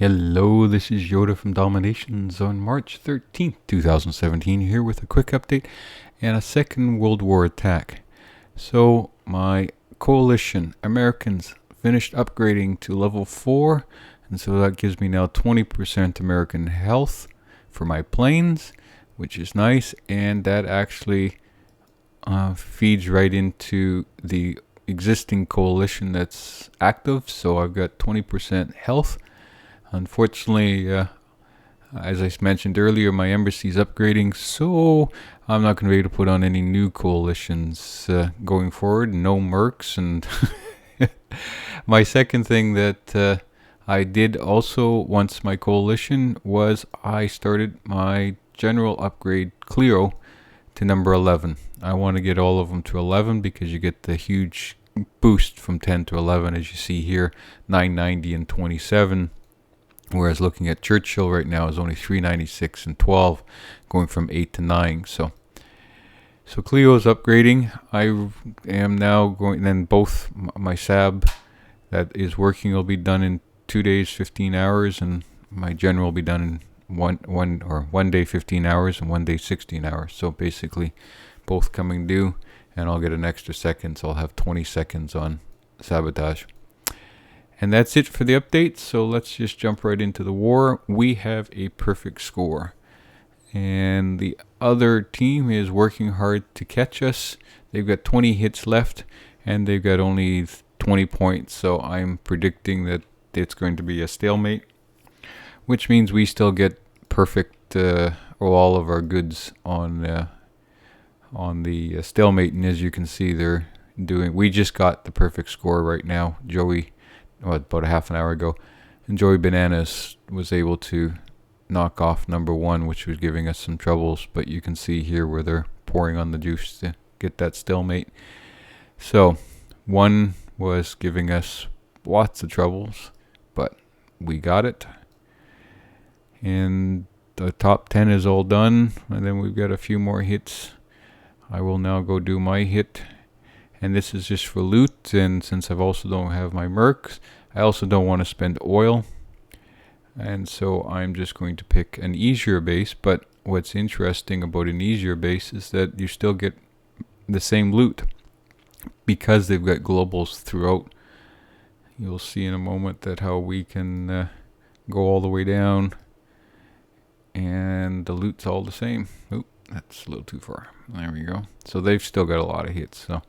Hello, this is Yoda from DomiNations on March 13th, 2017, here with a quick update and a Second World War attack. So, my coalition, Americans, finished upgrading to level 4, and so that gives me now 20% American health for my planes, which is nice, and that actually feeds right into the existing coalition that's active, so I've got 20% health. Unfortunately, as I mentioned earlier, my embassy's upgrading, so I'm not going to be able to put on any new coalitions going forward. No mercs. And my second thing that I did also once my coalition was I started my general upgrade Clio to number 11. I want to get all of them to 11 because you get the huge boost from 10 to 11, as you see here, 990 and 27. Whereas looking at Churchill right now is only 396 and 12, going from 8 to 9. So Clio is upgrading. I am now going, then both my Sab that is working will be done in 2 days, 15 hours, and my General will be done in one day, 15 hours, and 1 day, 16 hours. So basically, both coming due, and I'll get an extra second, so I'll have 20 seconds on sabotage. And that's it for the update, so let's just jump right into the war. We have a perfect score. And the other team is working hard to catch us. They've got 20 hits left, and they've got only 20 points, so I'm predicting that it's going to be a stalemate, which means we still get perfect, all of our goods on the stalemate. And as you can see, we just got the perfect score right now. Joey, about a half an hour ago, and Joey Bananas was able to knock off number 1, which was giving us some troubles, but you can see here where they're pouring on the juice to get that stalemate. So 1 was giving us lots of troubles, but we got it, and the top 10 is all done, and then we've got a few more hits. I will now go do my hit. And this is just for loot, and since I also don't have my mercs, I also don't want to spend oil. And so I'm just going to pick an easier base, but what's interesting about an easier base is that you still get the same loot because they've got globals throughout. You'll see in a moment that how we can go all the way down, and the loot's all the same. Oop, that's a little too far. There we go. So they've still got a lot of hits, so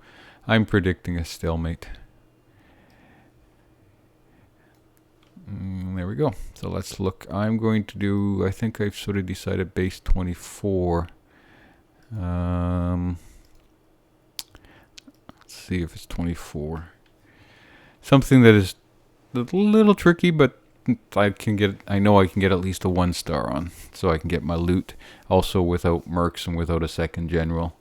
I'm predicting a stalemate. There we go. So let's look. I'm going to do, I think I've sort of decided base 24. Let's see if it's 24. Something that is a little tricky, but I know I can get at least a 1-star on, so I can get my loot also without mercs and without a second general,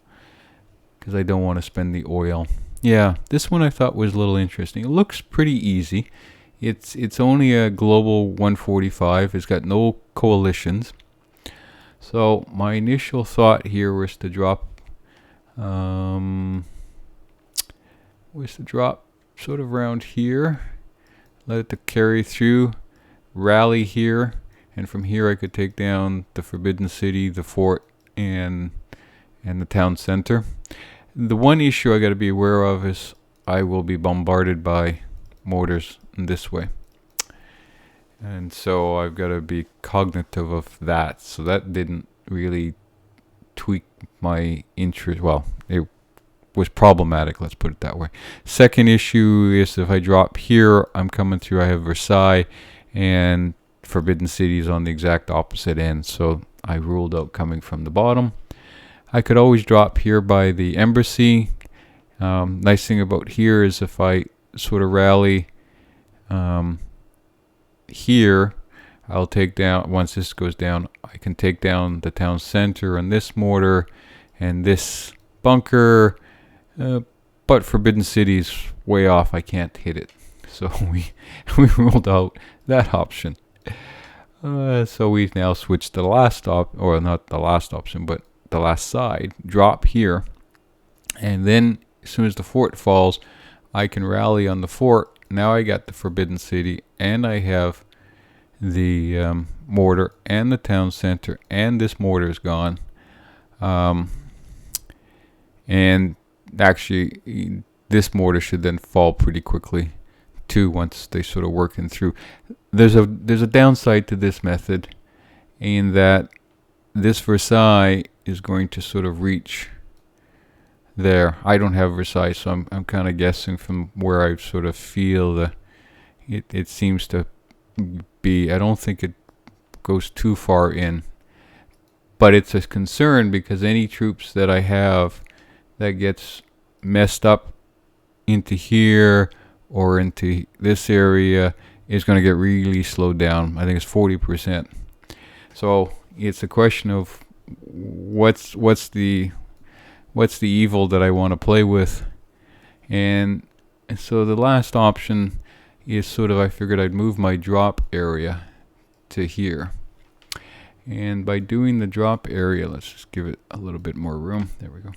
because I don't want to spend the oil. Yeah, this one I thought was a little interesting. It looks pretty easy. It's only a global 145. It's got no coalitions. So my initial thought here was to drop sort of around here, let it to carry through, rally here, and from here I could take down the Forbidden City, the fort, and the town center. The one issue I got to be aware of is I will be bombarded by mortars in this way, and so I've got to be cognitive of that. So that didn't really tweak my interest. Well, it was problematic, let's put it that way. Second issue is if I drop here, I'm coming through, I have Versailles, and Forbidden City is on the exact opposite end, so I ruled out coming from the bottom. I could always drop here by the embassy. Nice thing about here is if I sort of rally here, I'll take down, once this goes down, I can take down the town center and this mortar and this bunker, but Forbidden City's way off, I can't hit it. So we ruled out that option. So we've now switched to the last or not the last option, but the last side, drop here, and then as soon as the fort falls, I can rally on the fort. Now I got the Forbidden City, and I have the mortar and the town center, and this mortar is gone. And actually, this mortar should then fall pretty quickly too once they sort of working through. There's a downside to this method in that this Versailles is going to sort of reach there. I don't have Versailles, so I'm kind of guessing from where I sort of feel it seems to be. I don't think it goes too far in, but it's a concern because any troops that I have that gets messed up into here or into this area is going to get really slowed down. I think it's 40%. So it's a question of what's the evil that I want to play with, and so the last option is sort of, I figured I'd move my drop area to here, and by doing the drop area, let's just give it a little bit more room. There we go.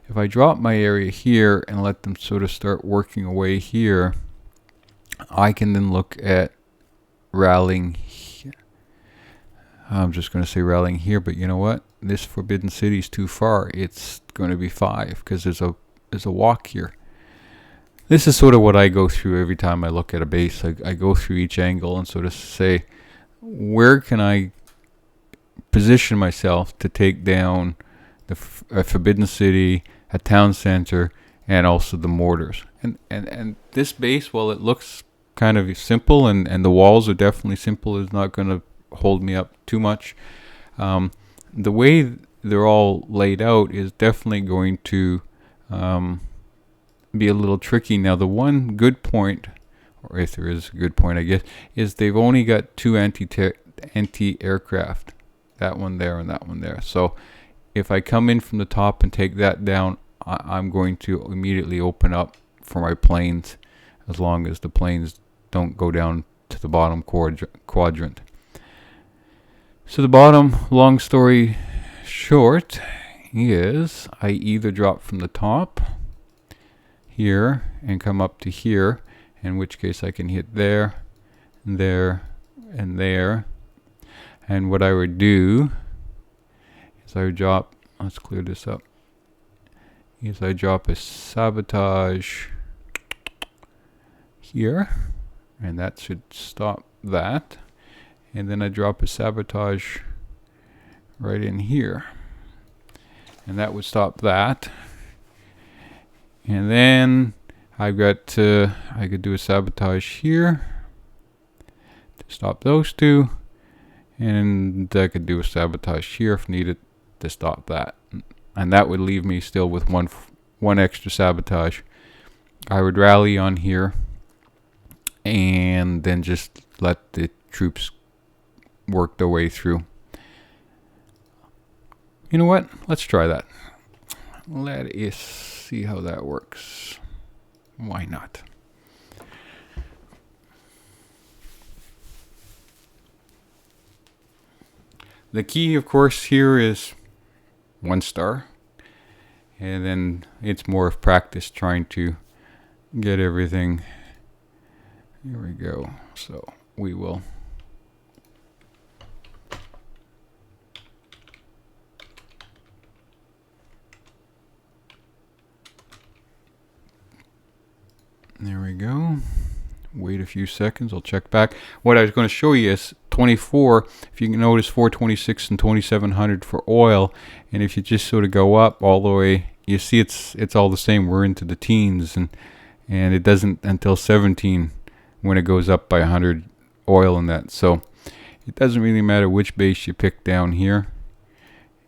If I drop my area here and let them sort of start working away here, I can then look at rallying here. I'm just going to say rallying here, but you know what? This Forbidden City is too far. It's going to be 5 because there's a walk here. This is sort of what I go through every time I look at a base. I go through each angle and sort of say, where can I position myself to take down the Forbidden City, a town center, and also the mortars. And this base, while it looks kind of simple, and the walls are definitely simple, is not going to hold me up too much. The way they're all laid out is definitely going to be a little tricky. Now, the one good point, or if there is a good point, I guess, is they've only got 2 anti-aircraft. That one there and that one there. So if I come in from the top and take that down, I'm going to immediately open up for my planes, as long as the planes don't go down to the bottom quadrant. So the bottom, long story short, is I either drop from the top here and come up to here, in which case I can hit there, and there, and there. And what I would do is I would drop, let's clear this up, is I drop a sabotage here, and that should stop that. And then I drop a sabotage right in here, and that would stop that. And then I've got I could do a sabotage here to stop those 2, and I could do a sabotage here if needed to stop that, and that would leave me still with one extra sabotage. I would rally on here and then just let the troops work their way through. You know what? Let's try that. Let us see how that works. Why not? The key, of course, here is 1 star. And then it's more of practice trying to get everything. Here we go. So we will. There we go. Wait a few seconds. I'll check back. What I was going to show you is 24. If you can notice, 426 and 2700 for oil. And if you just sort of go up all the way, you see it's all the same. We're into the teens, and it doesn't until 17 when it goes up by 100 oil in that. So it doesn't really matter which base you pick down here.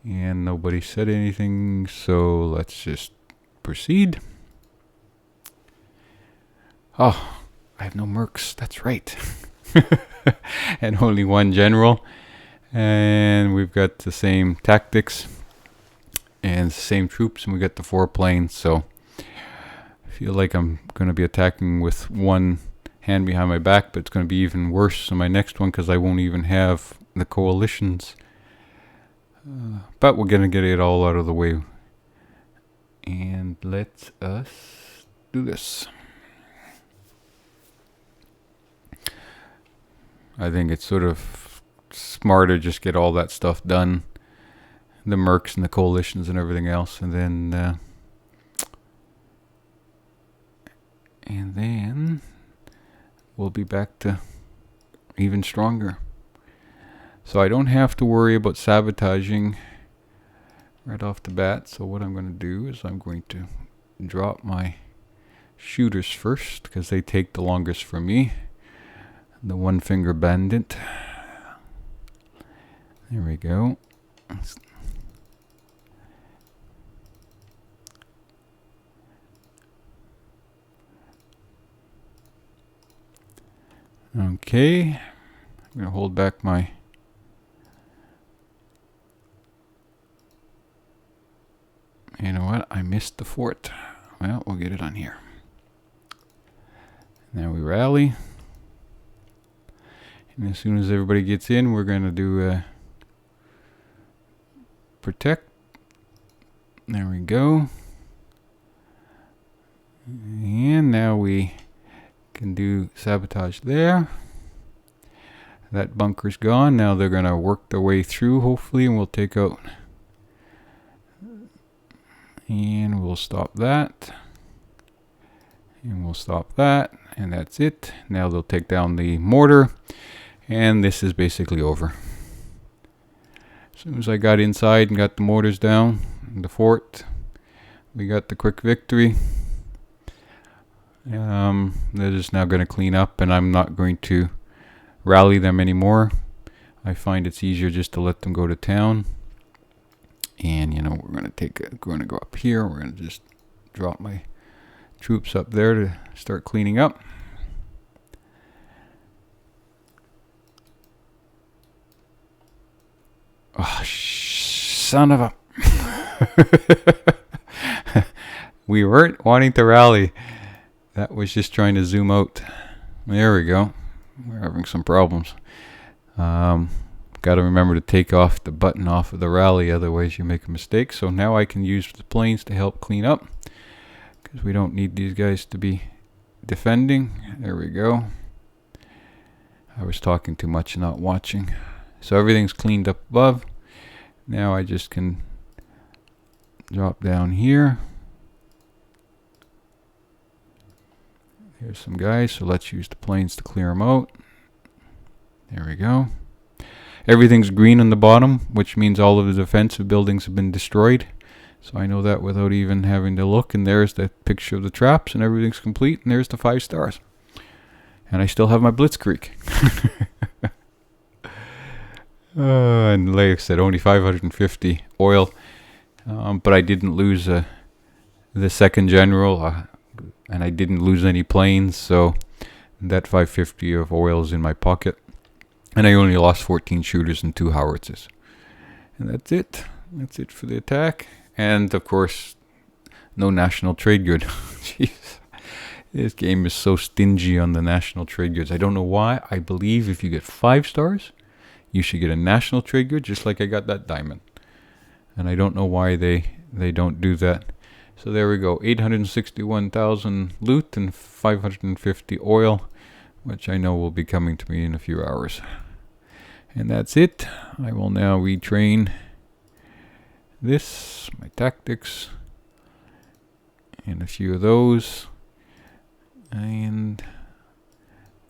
And nobody said anything, so let's just proceed. Oh, I have no mercs. That's right. And only 1 general. And we've got the same tactics and the same troops, and we got the 4 planes. So I feel like I'm going to be attacking with 1 hand behind my back, but it's going to be even worse in my next one because I won't even have the coalitions. But we're going to get it all out of the way. And let us do this. I think it's sort of smarter just get all that stuff done, the mercs and the coalitions and everything else, and then we'll be back to even stronger. So I don't have to worry about sabotaging right off the bat. So what I'm going to do is I'm going to drop my shooters first, because they take the longest for me. The one finger bandit. There we go. Okay, I'm going to hold back my you know what, I missed the fort. Well, we'll get it on here. Now we rally. And as soon as everybody gets in, we're going to do protect. There we go. And now we can do sabotage there. That bunker's gone. Now they're going to work their way through, hopefully, and we'll take out. And we'll stop that. And we'll stop that. And that's it. Now they'll take down the mortar. And this is basically over. As soon as I got inside and got the mortars down, the fort, we got the quick victory. They're just now going to clean up, and I'm not going to rally them anymore. I find it's easier just to let them go to town. And you know, we're going to go up here. We're going to just drop my troops up there to start cleaning up. Oh, son of a... We weren't wanting to rally. That was just trying to zoom out. There we go. We're having some problems. Got to remember to take off the button off of the rally, otherwise you make a mistake. So now I can use the planes to help clean up, because we don't need these guys to be defending. There we go. I was talking too much and not watching. So everything's cleaned up above. Now I just can drop down here. Here's some guys, so let's use the planes to clear them out. There we go. Everything's green on the bottom, which means all of the defensive buildings have been destroyed. So I know that without even having to look. And there's the picture of the traps, and everything's complete. And there's the 5 stars. And I still have my blitzkrieg. And like I said, only 550 oil. But I didn't lose the second general. And I didn't lose any planes. So that 550 of oil is in my pocket. And I only lost 14 shooters and 2 howitzers. And that's it. That's it for the attack. And of course, no national trade good. Jeez. This game is so stingy on the national trade goods. I don't know why. I believe if you get 5 stars, you should get a national trade good, just like I got that diamond. And I don't know why they don't do that. So there we go. 861,000 loot and 550 oil, which I know will be coming to me in a few hours. And that's it. I will now retrain this, my tactics, and a few of those. And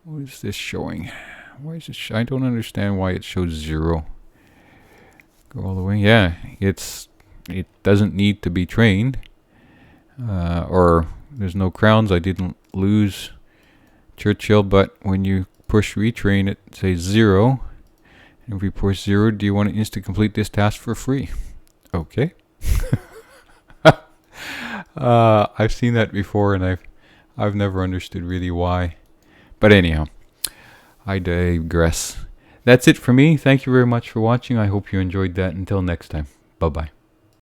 what is this showing? Why is it? I don't understand why it shows 0. Go all the way. Yeah, it doesn't need to be trained. Or there's no crowns. I didn't lose Churchill, but when you push retrain, it says 0. And if we push 0, do you want to instant complete this task for free? Okay. I've seen that before, and I've never understood really why. But anyhow, I digress. That's it for me. Thank you very much for watching. I hope you enjoyed that. Until next time. Bye-bye.